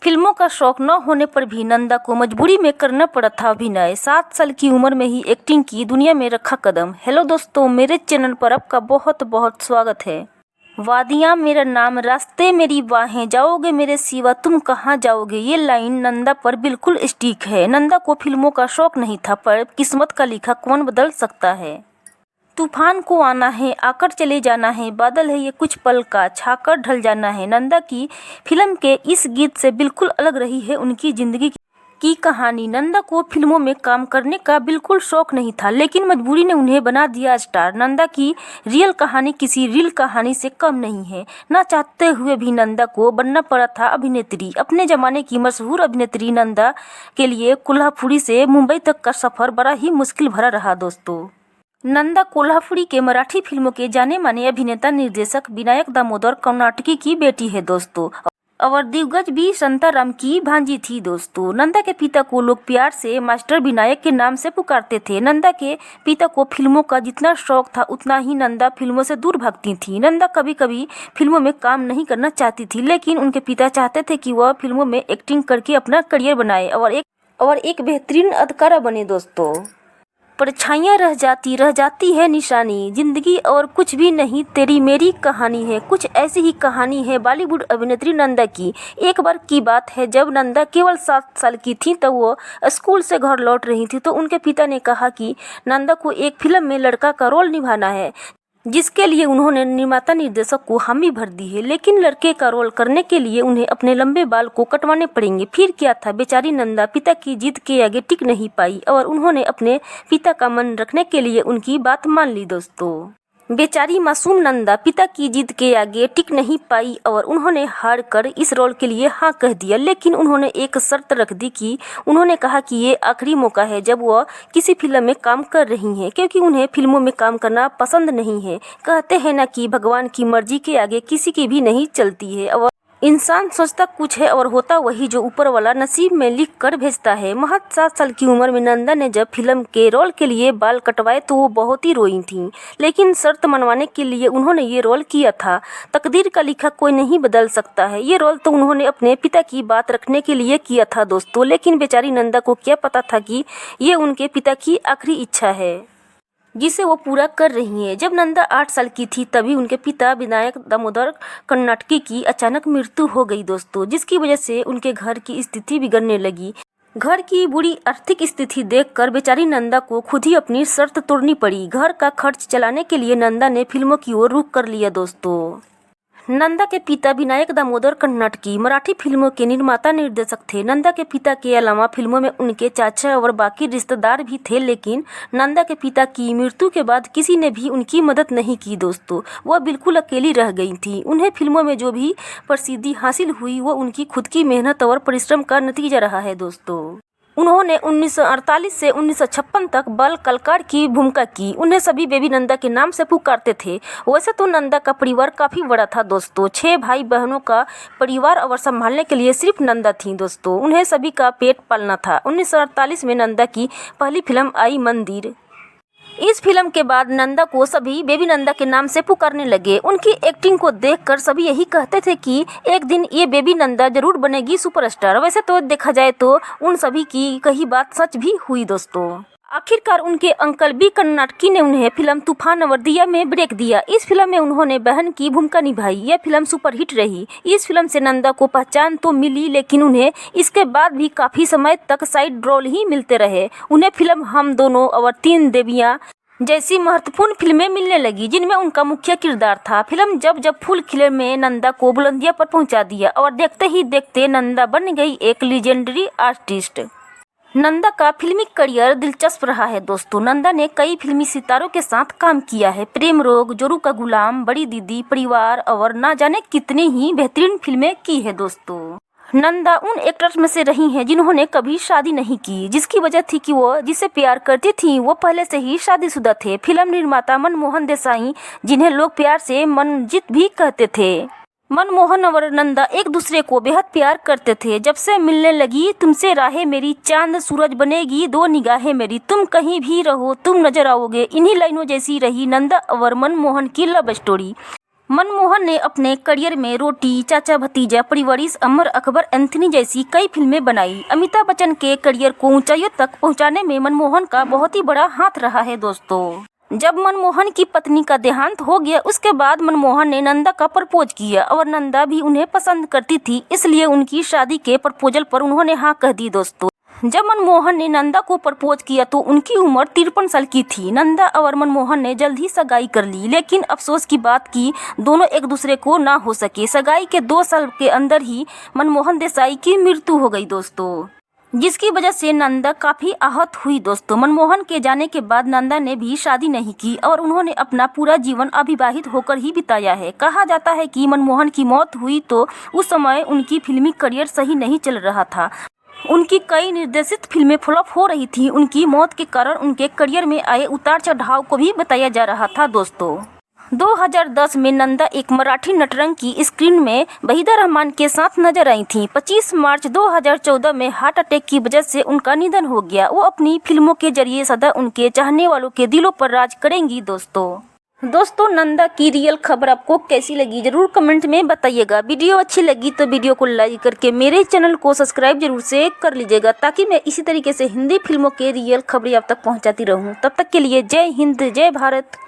फिल्मों का शौक न होने पर भी नंदा को मजबूरी में करना पड़ा था अभिनय। 7 साल की उम्र में ही एक्टिंग की दुनिया में रखा कदम। हेलो दोस्तों, मेरे चैनल पर आपका बहुत बहुत स्वागत है। वादियाँ मेरा नाम, रास्ते मेरी बाहें, जाओगे मेरे सिवा तुम कहाँ जाओगे, ये लाइन नंदा पर बिल्कुल स्टिक है। नंदा को फिल्मों का शौक नहीं था, पर किस्मत का लिखा कौन बदल सकता है। तूफान को आना है, आकर चले जाना है, बादल है ये कुछ पल का, छाकर ढल जाना है। नंदा की फिल्म के इस गीत से बिल्कुल अलग रही है उनकी जिंदगी की कहानी। नंदा को फिल्मों में काम करने का बिल्कुल शौक नहीं था, लेकिन मजबूरी ने उन्हें बना दिया स्टार। नंदा की रियल कहानी किसी रील कहानी से कम नहीं है। ना चाहते हुए भी नंदा को बनना पड़ा था अभिनेत्री। अपने जमाने की मशहूर अभिनेत्री नंदा के लिए कोल्हापुरी से मुंबई तक का सफर बड़ा ही मुश्किल भरा रहा दोस्तों। नंदा कोल्हापुरी के मराठी फिल्मों के जाने माने अभिनेता निर्देशक विनायक दामोदर कर्नाटकी की बेटी है दोस्तों, और दिग्गज भी शांताराम की भांजी थी दोस्तों। नंदा के पिता को लोग प्यार से मास्टर विनायक के नाम से पुकारते थे। नंदा के पिता को फिल्मों का जितना शौक था, उतना ही नंदा फिल्मों से दूर भागती थी। नंदा कभी कभी फिल्मों में काम नहीं करना चाहती थी, लेकिन उनके पिता चाहते थे कि वह फिल्मों में एक्टिंग करके अपना करियर बनाए और एक बेहतरीन अदाकारा बने दोस्तों। परछाइयाँ रह जाती है निशानी, जिंदगी और कुछ भी नहीं, तेरी मेरी कहानी है। कुछ ऐसी ही कहानी है बॉलीवुड अभिनेत्री नंदा की। एक बार की बात है, जब नंदा केवल 7 साल की थी, तब वो स्कूल से घर लौट रही थी, तो उनके पिता ने कहा कि नंदा को एक फिल्म में लड़का का रोल निभाना है, जिसके लिए उन्होंने निर्माता निर्देशक को हामी भर दी है। लेकिन लड़के का रोल करने के लिए उन्हें अपने लंबे बाल को कटवाने पड़ेंगे। फिर क्या था, बेचारी नंदा पिता की जिद के आगे टिक नहीं पाई और उन्होंने अपने पिता का मन रखने के लिए उनकी बात मान ली दोस्तों। बेचारी मासूम नंदा पिता की जिद के आगे टिक नहीं पाई और उन्होंने हार कर इस रोल के लिए हाँ कह दिया। लेकिन उन्होंने एक शर्त रख दी कि उन्होंने कहा कि ये आखिरी मौका है जब वह किसी फिल्म में काम कर रही हैं, क्योंकि उन्हें फिल्मों में काम करना पसंद नहीं है। कहते हैं ना कि भगवान की मर्जी के आगे किसी की भी नहीं चलती है, और इंसान सोचता कुछ है और होता वही जो ऊपर वाला नसीब में लिख कर भेजता है। महज 7 साल की उम्र में नंदा ने जब फिल्म के रोल के लिए बाल कटवाए तो वो बहुत ही रोई थीं, लेकिन शर्त मनवाने के लिए उन्होंने ये रोल किया था। तकदीर का लिखा कोई नहीं बदल सकता है। ये रोल तो उन्होंने अपने पिता की बात रखने के लिए किया था दोस्तों, लेकिन बेचारी नंदा को क्या पता था कि ये उनके पिता की आखिरी इच्छा है, जिसे वो पूरा कर रही हैं। जब नंदा 8 साल की थी, तभी उनके पिता विनायक दामोदर कर्नाटकी की अचानक मृत्यु हो गई दोस्तों, जिसकी वजह से उनके घर की स्थिति बिगड़ने लगी। घर की बुरी आर्थिक स्थिति देखकर बेचारी नंदा को खुद ही अपनी शर्त तोड़नी पड़ी। घर का खर्च चलाने के लिए नंदा ने फिल्मों की ओर रुख कर लिया दोस्तों। नंदा के पिता विनायक दामोदर कर्नाटकी मराठी फिल्मों के निर्माता निर्देशक थे। नंदा के पिता के अलावा फिल्मों में उनके चाचा और बाकी रिश्तेदार भी थे, लेकिन नंदा के पिता की मृत्यु के बाद किसी ने भी उनकी मदद नहीं की दोस्तों। वह बिल्कुल अकेली रह गई थी। उन्हें फिल्मों में जो भी प्रसिद्धि हासिल हुई, वो उनकी खुद की मेहनत और परिश्रम का नतीजा रहा है दोस्तों। उन्होंने 1948 से 1956 तक बाल कलाकार की भूमिका की। उन्हें सभी बेबी नंदा के नाम से पुकारते थे। वैसे तो नंदा का परिवार काफ़ी बड़ा था दोस्तों, 6 भाई बहनों का परिवार, और संभालने के लिए सिर्फ नंदा थी दोस्तों। उन्हें सभी का पेट पालना था। 1948 में नंदा की पहली फिल्म आई मंदिर। इस फिल्म के बाद नंदा को सभी बेबी नंदा के नाम से पुकारने लगे। उनकी एक्टिंग को देखकर सभी यही कहते थे कि एक दिन ये बेबी नंदा जरूर बनेगी सुपरस्टार। वैसे तो देखा जाए तो उन सभी की कही बात सच भी हुई दोस्तों। आखिरकार उनके अंकल बी कर्नाटकी ने उन्हें फिल्म तूफान और दिया में ब्रेक दिया। इस फिल्म में उन्होंने बहन की भूमिका निभाई। यह फिल्म सुपरहिट रही। इस फिल्म से नंदा को पहचान तो मिली, लेकिन उन्हें इसके बाद भी काफ़ी समय तक साइड रोल ही मिलते रहे। उन्हें फिल्म हम दोनों और 3 देवियाँ जैसी महत्वपूर्ण फिल्में मिलने लगी, जिनमें उनका मुख्य किरदार था। फिल्म जब जब फूल खिले में नंदा को बुलंदियों पर पहुंचा दिया, और देखते ही देखते नंदा बन गई एक लीजेंडरी आर्टिस्ट। नंदा का फिल्मी करियर दिलचस्प रहा है दोस्तों। नंदा ने कई फिल्मी सितारों के साथ काम किया है। प्रेम रोग, जोरू का गुलाम, बड़ी दीदी, परिवार और ना जाने कितनी ही बेहतरीन फिल्में की है दोस्तों। नंदा उन एक्टर्स में से रही हैं जिन्होंने कभी शादी नहीं की, जिसकी वजह थी कि वो जिसे प्यार करती थी वो पहले से ही शादीशुदा थे। फिल्म निर्माता मनमोहन देसाई, जिन्हें लोग प्यार से मनजीत भी कहते थे। मनमोहन और नंदा एक दूसरे को बेहद प्यार करते थे। जब से मिलने लगी तुमसे राहें मेरी, चांद सूरज बनेगी 2 निगाहें मेरी, तुम कहीं भी रहो तुम नजर आओगे, इन्हीं लाइनों जैसी रही नंदा और मनमोहन की लव स्टोरी। मनमोहन ने अपने करियर में रोटी, चाचा भतीजा, परिवारिस, अमर अकबर एंथनी जैसी कई फिल्में बनाई। अमिताभ बच्चन के करियर को ऊंचाइयों तक पहुंचाने में मनमोहन का बहुत ही बड़ा हाथ रहा है दोस्तों। जब मनमोहन की पत्नी का देहांत हो गया उसके बाद मनमोहन ने नंदा का प्रपोज किया और नंदा भी उन्हें पसंद करती थी, इसलिए उनकी शादी के प्रपोजल पर उन्होंने हाँ कह दी दोस्तों। जब मनमोहन ने नंदा को प्रपोज किया तो उनकी उम्र 53 साल की थी। नंदा और मनमोहन ने जल्द ही सगाई कर ली, लेकिन अफसोस की बात कि दोनों एक दूसरे को ना हो सके। सगाई के 2 साल के अंदर ही मनमोहन देसाई की मृत्यु हो गई दोस्तों, जिसकी वजह से नंदा काफी आहत हुई दोस्तों। मनमोहन के जाने के बाद नंदा ने भी शादी नहीं की और उन्होंने अपना पूरा जीवन अविवाहित होकर ही बिताया है। कहा जाता है कि मनमोहन की मौत हुई तो उस समय उनकी फिल्मी करियर सही नहीं चल रहा था। उनकी कई निर्देशित फिल्में फ्लॉप हो रही थी। उनकी मौत के कारण उनके करियर में आए उतार चढ़ाव को भी बताया जा रहा था दोस्तों। 2010 में नंदा एक मराठी नटरंग की स्क्रीन में वहीदा रहमान के साथ नजर आई थी। 25 मार्च 2014 में हार्ट अटैक की वजह से उनका निधन हो गया। वो अपनी फिल्मों के जरिए सदा उनके चाहने वालों के दिलों पर राज करेंगी दोस्तों नंदा की रियल खबर आपको कैसी लगी जरूर कमेंट में बताइएगा। वीडियो अच्छी लगी तो वीडियो को लाइक करके मेरे चैनल को सब्सक्राइब जरूर से कर लीजिएगा, ताकि मैं इसी तरीके से हिंदी फिल्मों के रियल खबरें आप तक पहुंचाती रहूं। तब तक के लिए जय हिंद, जय भारत।